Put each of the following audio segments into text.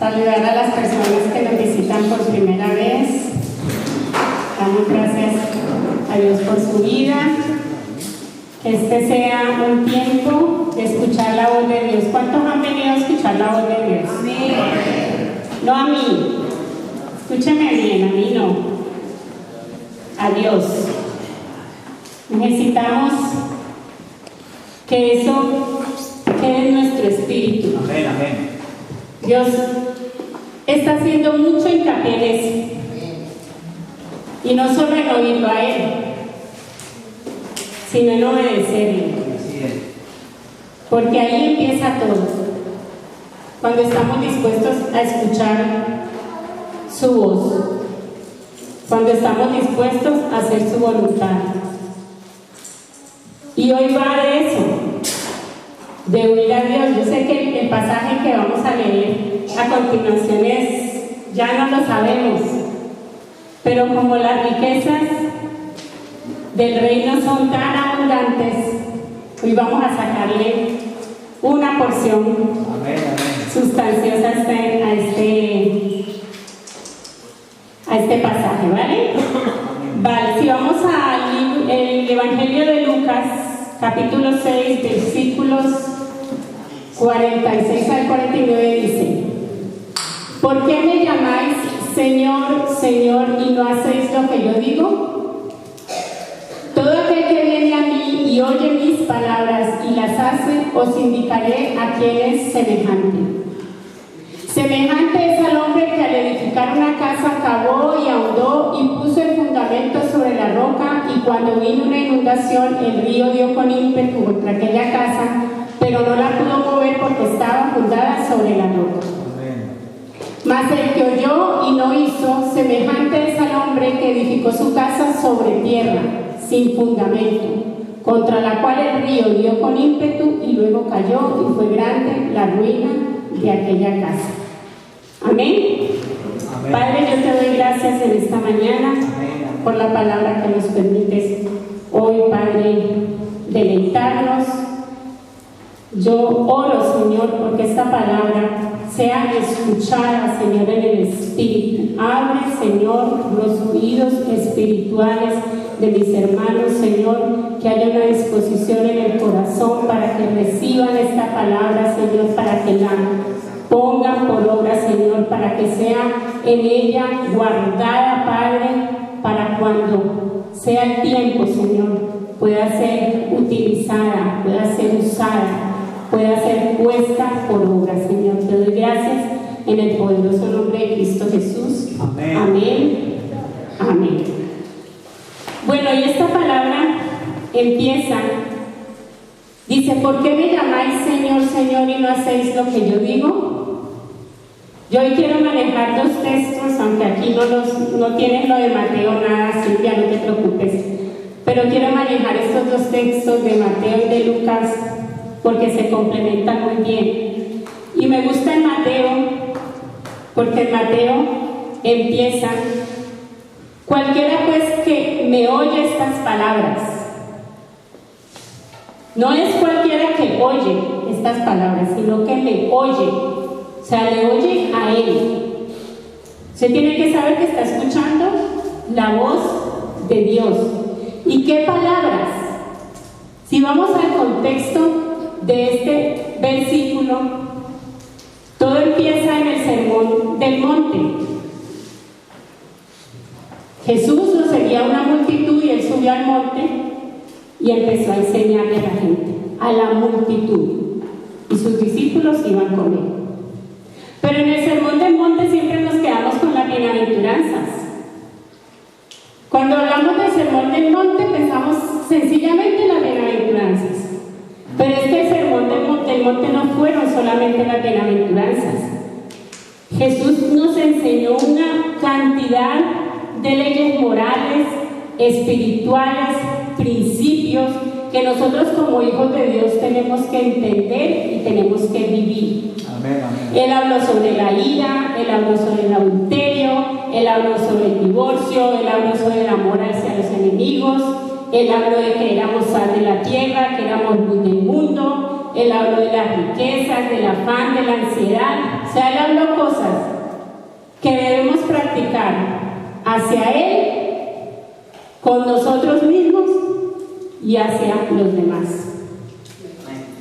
saludar a las personas que nos visitan por primera vez. Damos gracias a Dios por su vida. Que este sea un tiempo de escuchar la voz de Dios. ¿Cuántos han venido a escuchar la voz de Dios? Amén. No a mí. Escúcheme bien, a mí no. A Dios. Necesitamos que eso quede en nuestro espíritu. Amén, amén. Dios está haciendo mucho hincapié en eso. Y no solo en oírlo a Él, sino en obedecerle. Porque ahí empieza todo. Cuando estamos dispuestos a escuchar su voz, cuando estamos dispuestos a hacer su voluntad. Y hoy va de eso, de oír a Dios. Yo sé que el pasaje que vamos a leer a continuación ya no lo sabemos, pero como las riquezas del reino son tan abundantes, hoy vamos a sacarle una porción sustanciosa a este pasaje, ¿vale? Vale, si vamos al Evangelio de Lucas, capítulo 6, versículos 46 al 49, dice: ¿por qué me llamáis Señor, Señor, y no hacéis lo que yo digo? Todo aquel que viene a mí y oye mis palabras y las hace, os indicaré a quién es semejante. Semejante es al hombre que al edificar una casa cavó y ahondó y puso el fundamento sobre la roca, y cuando vino una inundación, el río dio con ímpetu contra aquella casa, pero no la pudo mover porque estaba fundada sobre la roca. Mas el que oyó y no hizo, semejante es al hombre que edificó su casa sobre tierra, sin fundamento, contra la cual el río dio con ímpetu y luego cayó, y fue grande la ruina de aquella casa. Amén. Amén. Padre, yo te doy gracias en esta mañana por la palabra que nos permites hoy, Padre, deleitarnos. Yo oro, Señor, porque esta palabra sea escuchada, Señor, en el Espíritu. Abre, Señor, los oídos espirituales de mis hermanos, Señor, que haya una disposición en el corazón para que reciban esta palabra, Señor, para que la pongan por obra, Señor, para que sea en ella guardada, Padre, para cuando sea el tiempo, Señor, pueda ser utilizada, pueda ser usada, pueda ser puesta por obra, Señor. Te doy gracias en el poderoso nombre de Cristo Jesús. Amén. Amén. Amén. Bueno, y esta palabra empieza, dice: ¿por qué me llamáis Señor, Señor, y no hacéis lo que yo digo? Yo hoy quiero manejar dos textos, aunque aquí no tienen lo de Mateo nada, Silvia, no te preocupes, pero quiero manejar estos dos textos de Mateo y de Lucas, porque se complementan muy bien. Y me gusta en Mateo, porque en Mateo empieza: cualquiera pues que me oye estas palabras. No es cualquiera que oye estas palabras, sino que me oye. O sea, le oye a Él. Usted tiene que saber que está escuchando la voz de Dios. ¿Y qué palabras? Si vamos al contexto de este versículo, todo empieza en el sermón del monte. Jesús lo seguía una multitud y él subió al monte y empezó a enseñarle a la gente, a la multitud, y sus discípulos iban con él. Pero en el sermón del monte siempre nos quedamos con las bienaventuranzas. Cuando hablamos del sermón del monte pensamos sencillamente en las bienaventuranzas. Pero es que el sermón del monte no fueron solamente las bienaventuranzas. Jesús nos enseñó una cantidad de leyes morales, espirituales, principios que nosotros como hijos de Dios tenemos que entender y tenemos que vivir. Amén, amén. Él habló sobre la ira, él habló sobre el adulterio, él habló sobre el divorcio, él habló sobre el amor hacia los enemigos, él habló de que éramos sal de la tierra, que éramos luz del mundo, él habló de las riquezas, del afán, de la ansiedad. O sea, Él habló cosas que debemos practicar hacia Él, con nosotros mismos y hacia los demás.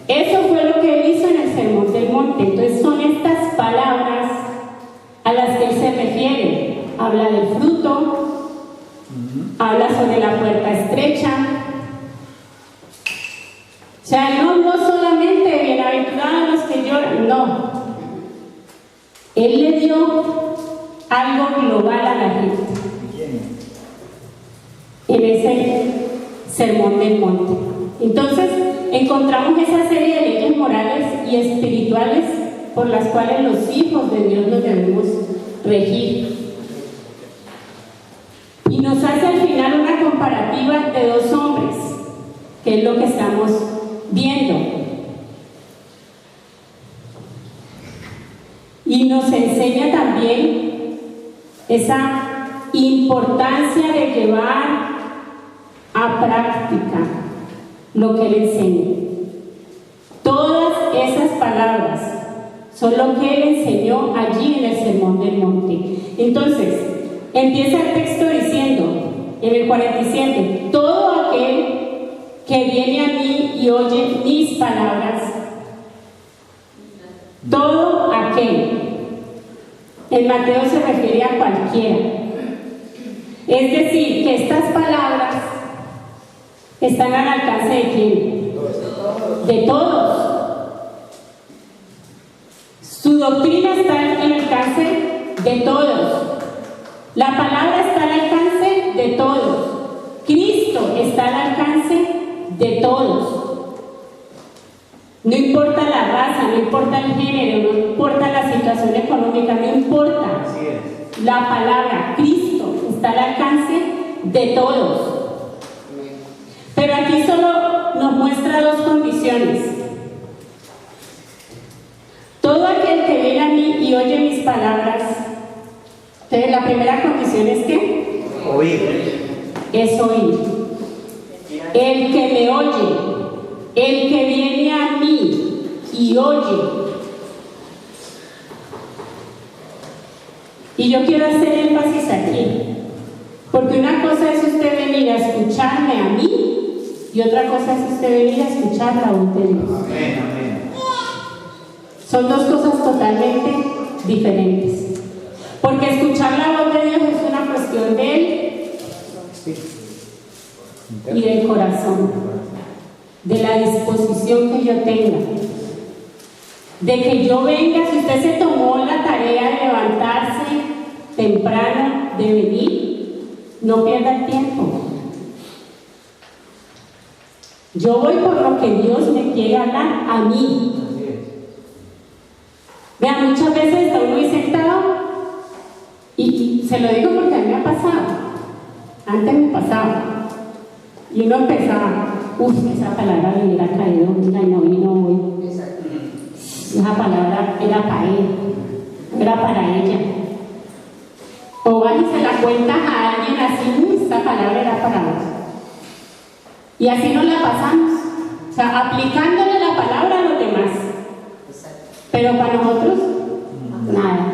Eso fue lo que Él hizo en el Sermón del Monte. Entonces son estas palabras a las que Él se refiere. Habla del fruto, habla sobre la puerta estrecha. O sea, no solamente bienaventurados los que lloran, no. Él le dio algo global a la gente en ese Sermón del Monte. Entonces, encontramos esa serie de leyes morales y espirituales por las cuales los hijos de Dios nos debemos regir. Y nos hace al final una comparativa de dos hombres, que es lo que estamos viendo. Y nos enseña también esa importancia de llevar a práctica lo que Él enseña. Todas esas palabras son lo que Él enseñó allí en el Sermón del Monte. Entonces, empieza el texto diciendo, en el 47, todo aquel que viene a mí y oye mis palabras, todo aquel. En Mateo se refiere a cualquiera. Es decir, que estas palabras están al alcance de ¿quién? De todos. Su doctrina está en el alcance de todos. La palabra está al alcance de todos. Cristo está al alcance de todos. No importa la raza, no importa el género, no importa la situación económica, no importa. La palabra Cristo está al alcance de todos. Pero aquí solo nos muestra dos condiciones. Todo aquel que viene a mí y oye mis palabras. Entonces la primera condición es ¿qué? Oír. Es oír. El que me oye, el que viene a mí y oye. Y yo quiero hacer énfasis aquí, porque una cosa es usted venir a escucharme a mí y otra cosa es usted venir a escuchar la voz de Dios. Amén, amén. Son dos cosas totalmente diferentes. Porque escuchar la voz de Dios es una cuestión de Él y del corazón, de la disposición que yo tenga, de que yo venga. Si usted se tomó la tarea de levantarse temprano, de venir, no pierda el tiempo. Yo voy por lo que Dios me quiere hablar a mí. Vean, muchas veces está uno ahí sentado y se lo digo porque a mí me ha pasado. Antes me pasaba. Y uno empezaba, esa palabra me hubiera caído, mira, no vino hoy. Esa palabra era para él, era para ella. O van y se la cuentas a alguien así, esa palabra era para vos. Y así nos la pasamos. O sea, aplicándole la palabra a los demás. Pero para nosotros, nada.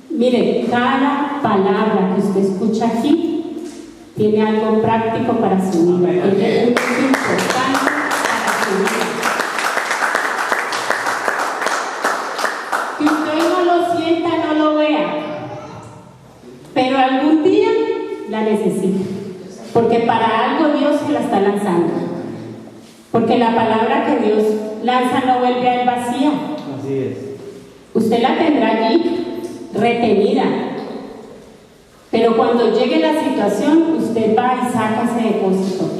Mire, cada palabra que usted escucha aquí tiene algo práctico para su vida. Es muy importante para su vida. Que usted no lo sienta, no lo vea, pero algún día la necesita. Porque para algo Dios se la está lanzando. Porque la palabra que Dios lanza no vuelve a él vacía. Así es. Usted la tendrá allí retenida. Pero cuando llegue la situación, usted va y saca ese depósito.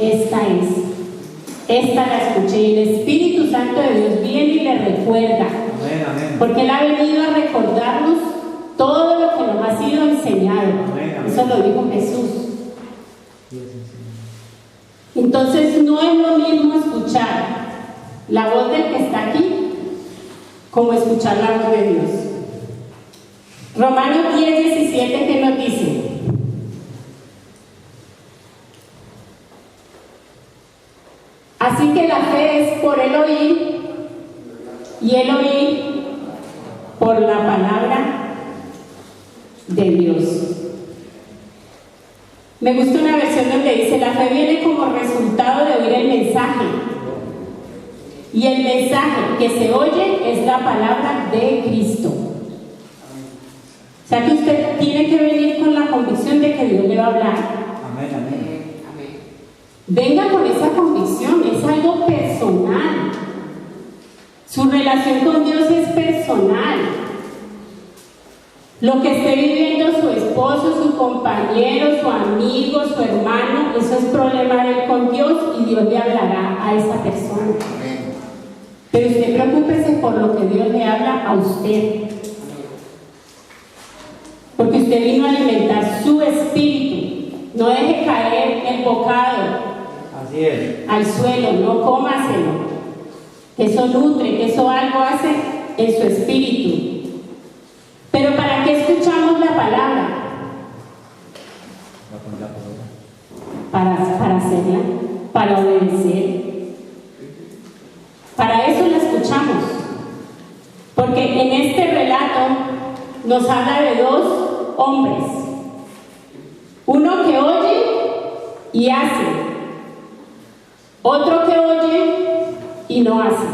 Esta la escuché. Y el Espíritu Santo de Dios viene y le recuerda. Amén, amén. Porque Él ha venido a recordarnos todo lo que nos ha sido enseñado. Amén, amén. Eso lo dijo Jesús. Entonces no es lo mismo escuchar la voz del que está aquí como escuchar la voz de Dios. Romanos 10:17, ¿qué nos dice? Así que la fe es por el oír y el oír de Dios. Me gusta una versión donde dice: la fe viene como resultado de oír el mensaje. Y el mensaje que se oye es la palabra de Cristo. O sea que usted tiene que venir con la convicción de que Dios le va a hablar. Amén, amén. Venga con esa convicción, es algo personal. Su relación con Dios es personal. Lo que esté viviendo su esposo, su compañero, su amigo, su hermano, eso es problema de él con Dios y Dios le hablará a esa persona. Pero usted preocúpese por lo que Dios le habla a usted. Porque usted vino a alimentar su espíritu. No deje caer el bocado Así es. al suelo, no cómaselo. Que eso nutre, que eso algo hace en su espíritu. Pero ¿para qué escuchamos la palabra? Para hacerla, para obedecer. Para eso la escuchamos. Porque en este relato nos habla de dos hombres. Uno que oye y hace. Otro que oye y no hace.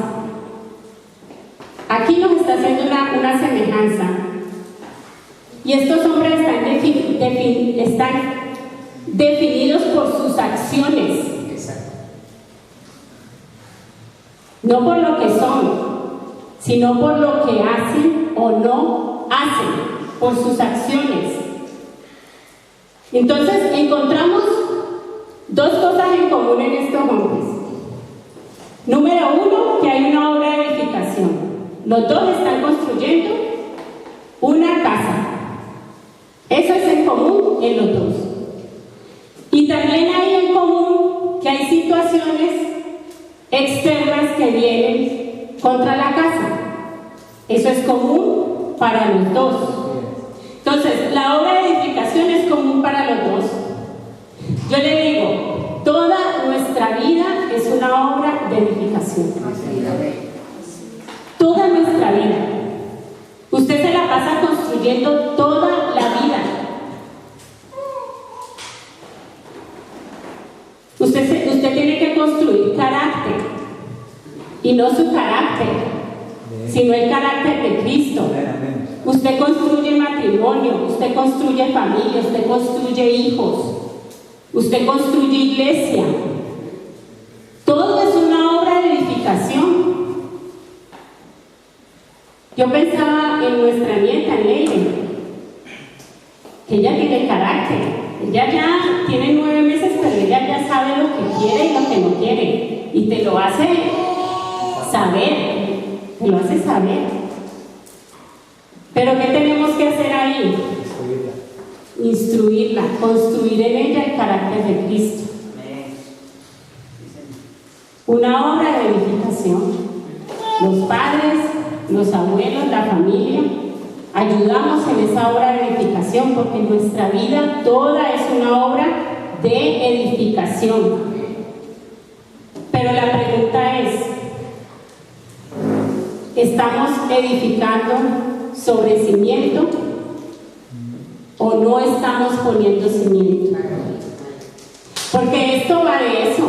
Aquí nos está haciendo una semejanza. Y estos hombres están definidos por sus acciones. No por lo que son, sino por lo que hacen o no hacen, por sus acciones. Entonces encontramos dos cosas en común en estos hombres. Número uno, que hay una obra de edificación. Los dos están construyendo una casa. Eso es en común en los dos. Y también hay en común que hay situaciones externas que vienen contra la casa. Eso es común para los dos. Entonces, la obra de edificación es común para los dos. Yo le digo, toda nuestra vida es una obra de edificación. Toda nuestra vida. Usted se la pasa construyendo toda la vida. Usted tiene que construir carácter. Y no su carácter, sino el carácter de Cristo. Usted construye matrimonio, usted construye familia, usted construye hijos, usted construye iglesia. Todo es una obra de edificación. Yo pensaba en nuestra nieta, Leire, que ella tiene carácter. Ella ya tiene 9 meses, pero ella ya sabe lo que quiere y lo que no quiere. Y te lo hace saber, te lo hace saber. Pero ¿qué tenemos que hacer ahí? Instruirla, construir en ella el carácter de Cristo. Una obra de edificación. Los padres, los abuelos, la familia, ayudamos en esa obra de edificación, porque nuestra vida toda es una obra de edificación. Pero la pregunta es, ¿estamos edificando sobre cimiento o no estamos poniendo cimiento? Porque esto va de eso.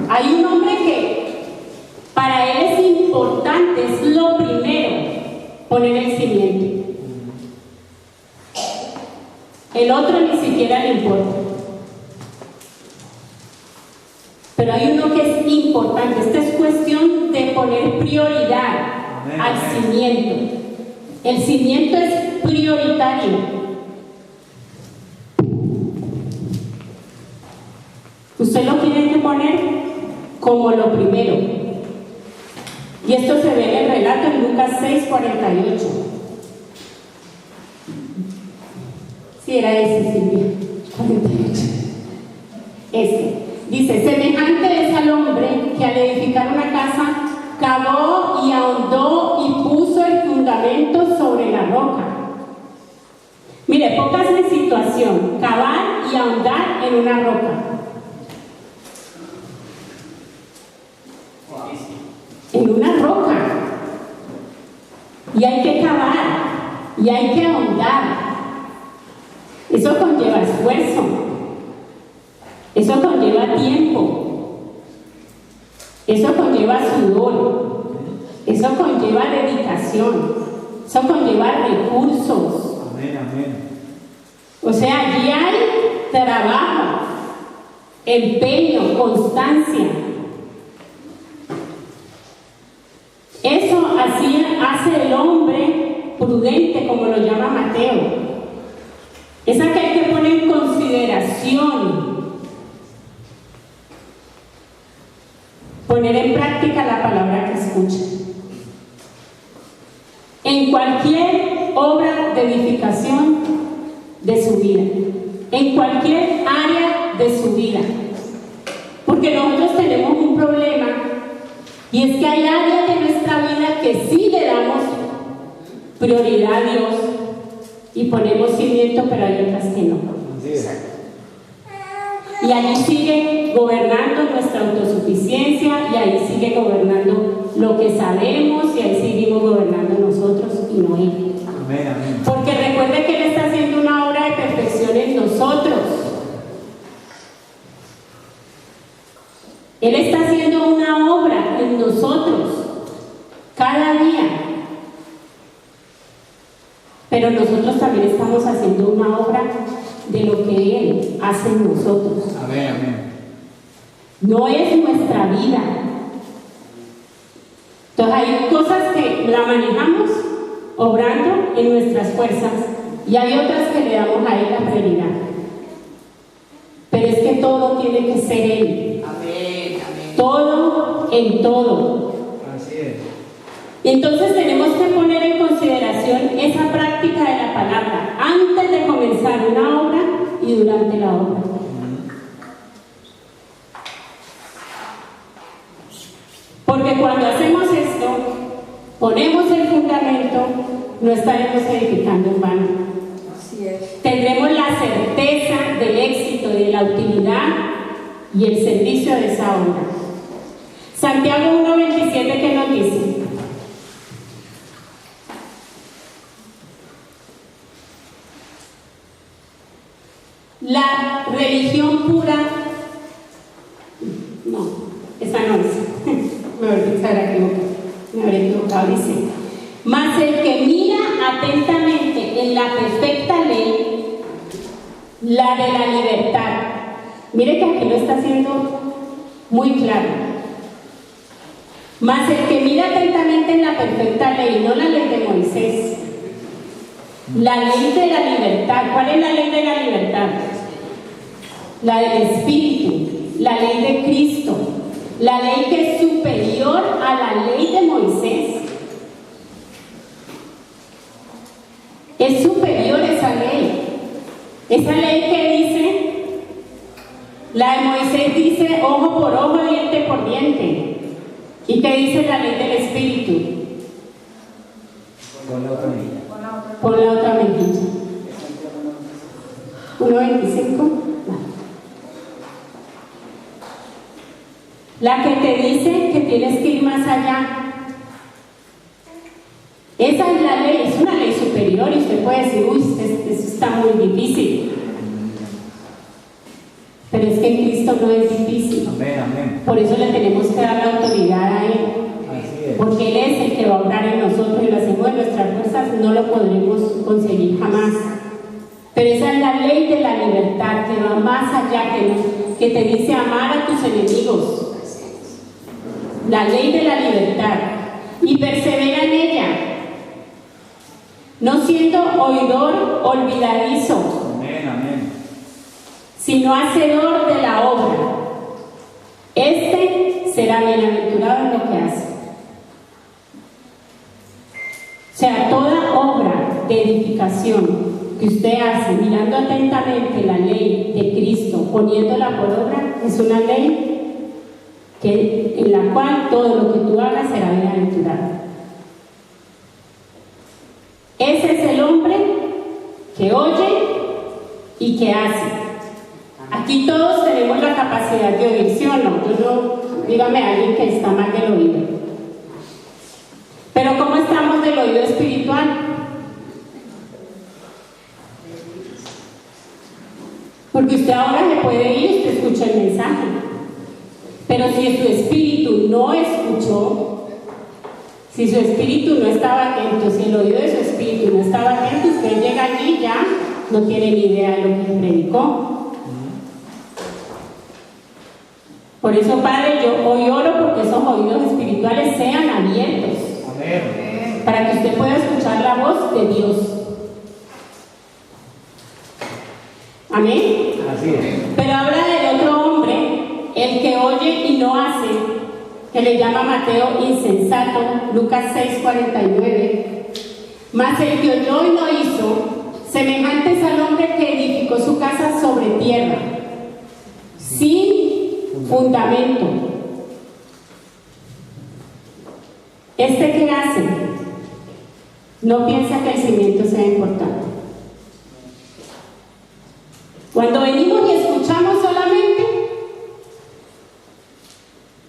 Hay un hombre que para él es importante, es lo primero, poner el cimiento. El otro ni siquiera le importa. Pero hay uno que es importante. Esta es cuestión de poner prioridad al cimiento. El cimiento es prioritario. Usted lo tiene que poner como lo primero. Y esto se ve en el relato en Lucas 6:48. Sí, era ese, Silvia. 48. Dice, semejante es al hombre que al edificar una casa cavó y ahondó y puso el fundamento sobre la roca. Mire, póngase en situación, cavar y ahondar en una roca. En una roca. Y hay que cavar, y hay que ahondar. Eso conlleva esfuerzo, eso conlleva tiempo, eso conlleva sudor, eso conlleva dedicación, eso conlleva recursos. Amén, amén. O sea, allí hay trabajo, empeño, constancia. Eso así hace el hombre prudente, como lo llama Mateo. Es aquel que pone en consideración, poner en práctica la palabra que escucha. En cualquier obra de edificación de su vida, en cualquier área de su vida. Porque nosotros tenemos un problema, y es que hay áreas de nuestra vida que sí le damos prioridad a Dios y ponemos cimiento, pero hay otras que no. Y allí sigue gobernando nuestra autosuficiencia, y ahí sigue gobernando lo que sabemos, y ahí seguimos gobernando nosotros y no Él. Amén, amén. Porque recuerde que Él está haciendo una obra de perfección en nosotros. Él está haciendo una obra en nosotros cada día. Pero nosotros también estamos haciendo una obra de lo que Él hace en nosotros. Amén, amén. No es nuestra vida. Entonces hay cosas que la manejamos obrando en nuestras fuerzas, y hay otras que le damos a Él la prioridad. Pero es que todo tiene que ser Él. Amén, amén. Todo en todo. Así es. Entonces tenemos que poner en consideración esa práctica de la palabra antes de comenzar una obra y durante la obra. Porque cuando hacemos esto, ponemos el fundamento, no estaremos edificando en vano. Así es. Tendremos la certeza del éxito y de la utilidad y el servicio de esa obra. Santiago 1:27, ¿qué nos dice? La religión pura, no, esa no es, me habré equivocado, dice: mas el que mira atentamente en la perfecta ley, la de la libertad. Mire que aquí lo está haciendo muy claro. Mas el que mira atentamente en la perfecta ley, no la ley de Moisés, la ley de la libertad. ¿Cuál es la ley de la libertad? La del Espíritu, la ley de Cristo, la ley que es superior a la ley de Moisés. Es superior esa ley. Esa ley que dice, la de Moisés dice ojo por ojo, diente por diente. ¿Y qué dice la ley del Espíritu? Con la otra milla. Por la otra mejilla. 1:25. La que te dice que tienes que ir más allá. Esa es la ley, es una ley superior, y usted puede decir, uy, eso está muy difícil. Pero es que en Cristo no es difícil. Amén, amén. Por eso le tenemos que dar la autoridad a Él. Así es. Porque Él es el que va a obrar en nosotros, y lo hacemos de nuestras fuerzas, no lo podremos conseguir jamás. Pero esa es la ley de la libertad, que va más allá, que te dice amar a tus enemigos. La ley de la libertad. Y persevera en ella, no siendo oidor olvidadizo, Amén, amén. sino hacedor de la obra. Este será bienaventurado en lo que hace. O sea, toda obra de edificación que usted hace mirando atentamente la ley de Cristo, poniéndola por obra, es una ley en la cual todo lo que tú hagas será bienaventurado. Ese es el hombre que oye y que hace. Aquí todos tenemos la capacidad de oír, ¿sí o no? Dígame a alguien que está mal del oído. Pero ¿cómo estamos del oído espiritual? Porque usted ahora se puede ir, usted escucha el mensaje. Pero si su espíritu no escuchó, si su espíritu no estaba atento, si el oído de su espíritu no estaba atento, usted llega allí y ya no tiene ni idea de lo que predicó. Por eso, Padre, yo hoy oro porque esos oídos espirituales sean abiertos. Amén. Para que usted pueda escuchar la voz de Dios. Amén. Así es. Pero habla del otro hombre, el que oye y no hace, que le llama Mateo insensato, Lucas 6:49. Mas el que oyó y no hizo, semejante es al hombre que edificó su casa sobre tierra, sin fundamento. ¿Este qué hace? No piensa que el cimiento sea importante. Cuando venimos y escuchamos solamente,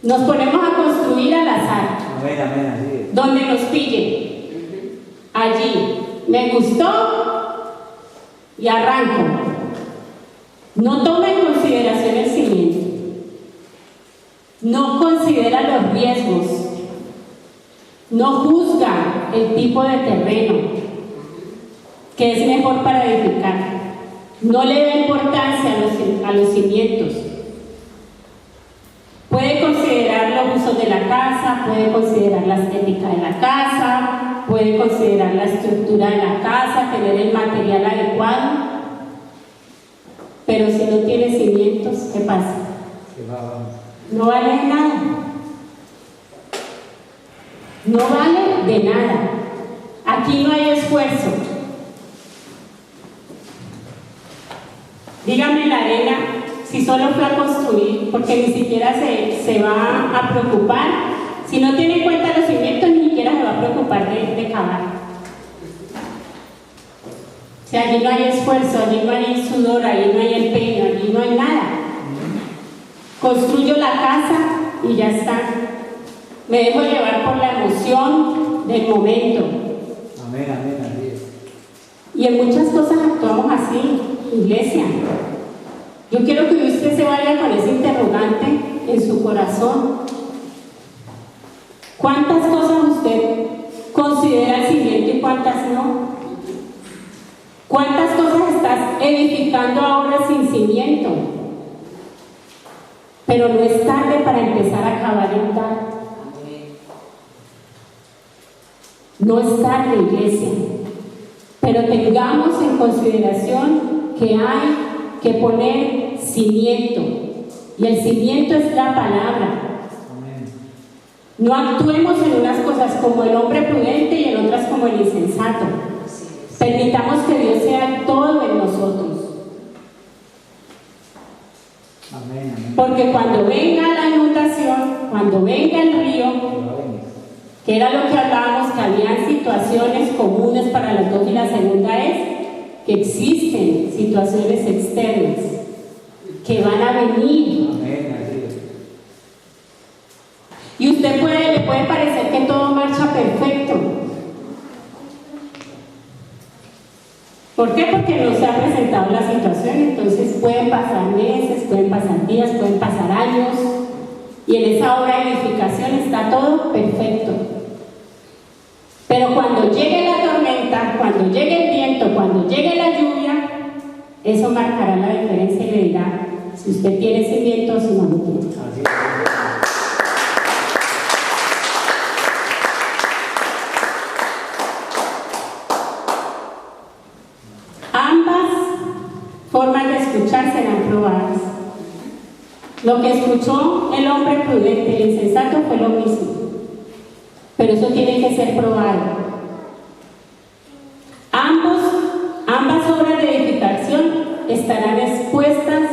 nos ponemos a construir al azar. Amén, amén, así es. Donde nos pille. Allí. Me gustó y arranco. No toma en consideración el cimiento. No considera los riesgos. No juzga el tipo de terreno que es mejor para edificar. No le da importancia a los cimientos. Puede considerar los usos de la casa, puede considerar la estética de la casa, puede considerar la estructura de la casa, tener el material adecuado. Pero si no tiene cimientos, ¿qué pasa? No vale de nada. No vale de nada. Aquí no hay esfuerzo. Dígame la arena, si solo fue a construir, porque ni siquiera se va a preocupar, si no tiene en cuenta los cimientos, ni siquiera se va a preocupar de cavar. Si allí no hay esfuerzo, allí no hay sudor, allí no hay empeño, allí no hay nada. Construyo la casa y ya está. Me dejo llevar por la emoción del momento. Amén, amén, así es. Y en muchas cosas actuamos así, iglesia. Yo quiero que usted se vaya con ese interrogante en su corazón. ¿Cuántas cosas usted considera el cimiento y cuántas no? ¿Cuántas cosas estás edificando ahora sin cimiento? Pero no es tarde para empezar a cavar el dar. No es tarde, iglesia. Pero tengamos en consideración que hay que poner cimiento. Y el cimiento es la palabra. No actuemos en unas cosas como el hombre prudente y en otras como el insensato. Permitamos que Dios sea todo en nosotros. Amén, amén. Porque cuando venga la inundación, cuando venga el río, que era lo que hablábamos, que habían situaciones comunes para las dos, y la segunda es que existen situaciones externas que van a venir. Amén, así es. Y usted le puede parecer que todo marcha perfecto. ¿Por qué? Porque no se ha presentado la situación. Entonces pueden pasar meses, pueden pasar días, pueden pasar años, y en esa obra de edificación está todo perfecto. Pero cuando llegue la tormenta, cuando llegue el viento, cuando llegue la lluvia, eso marcará la diferencia y le dirá si usted tiene cimientos o no lo tiene. Así es. Ambas formas de escuchar serán probadas. Lo que escuchó el hombre prudente, el insensato, fue lo mismo. Pero eso tiene que ser probado. Ambas obras de edificación estarán expuestas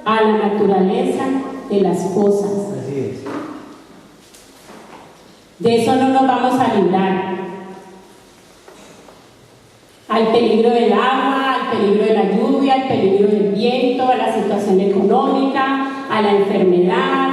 a la naturaleza de las cosas. Así es. De eso no nos vamos a librar. Al peligro del agua, al peligro de la lluvia, al peligro del viento, a la situación económica, a la enfermedad,